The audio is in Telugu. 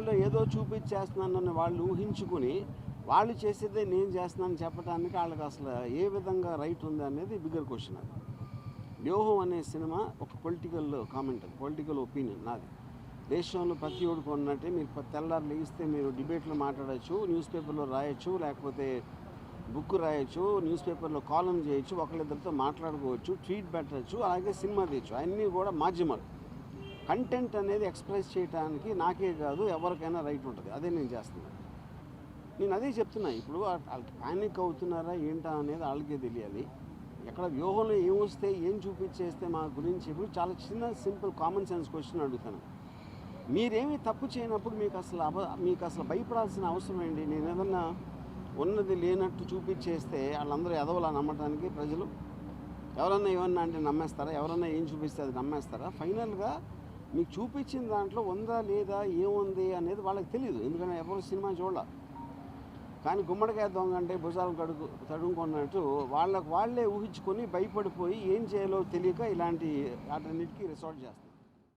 సినిమాలో ఏదో చూపించేస్తున్నానని వాళ్ళు ఊహించుకుని వాళ్ళు చేసేదే నేను చేస్తున్నానని చెప్పడానికి వాళ్ళకి అసలు ఏ విధంగా రైట్ ఉంది అనేది బిగ్గర్ క్వశ్చన్. అది వ్యూహం అనే సినిమా ఒక పొలిటికల్ కామెంట్, అది పొలిటికల్ ఒపీనియన్ నాది. దేశంలో ప్రతి ఒడికి ఉన్నట్టే మీరు తెల్లారు లేస్తే మీరు డిబేట్లో మాట్లాడచ్చు, న్యూస్ పేపర్లో రాయొచ్చు, లేకపోతే బుక్ రాయొచ్చు, న్యూస్ పేపర్లో కాలమ్ చేయొచ్చు, ఒకళ్ళిద్దరితో మాట్లాడుకోవచ్చు, ట్వీట్ పెట్టచ్చు, అలాగే సినిమా తీయచ్చు. అన్నీ కూడా మాధ్యమాలు. కంటెంట్ అనేది ఎక్స్ప్రెస్ చేయడానికి నాకే కాదు ఎవరికైనా రైట్ ఉంటుంది. అదే నేను చేస్తున్నాను. నేను అదే చెప్తున్నా. ఇప్పుడు వాళ్ళకి ప్యానిక్ అవుతున్నారా ఏంటా అనేది వాళ్ళకే తెలియాలి. ఎక్కడ వ్యూహంలో ఏమొస్తే ఏం చూపించేస్తే మా గురించి ఇప్పుడు చాలా చిన్న సింపుల్ కామన్ సెన్స్ క్వశ్చన్ అడుగుతాను. మీరేమీ తప్పు చేయనప్పుడు మీకు అసలు భయపడాల్సిన అవసరం ఏంటి? నేను ఏదన్నా ఉన్నది లేనట్టు చూపించేస్తే వాళ్ళందరూ ఎదవలా నమ్మటానికి ప్రజలు? ఎవరన్నా ఏమన్నా అంటే నమ్మేస్తారా? ఎవరన్నా ఏం చూపిస్తే అది నమ్మేస్తారా? ఫైనల్గా మీకు చూపించిన దాంట్లో ఉందా లేదా ఏముంది అనేది వాళ్ళకి తెలియదు. ఎందుకంటే ఎవరు సినిమా చూడాల. కానీ గుమ్మడికాయ దొంగ అంటే భుజాలు తడుముకున్నట్టు వాళ్ళకు వాళ్ళే ఊహించుకొని భయపడిపోయి ఏం చేయాలో తెలియక ఇలాంటి వాటన్నిటికీ రిసార్ట్ చేస్తారు.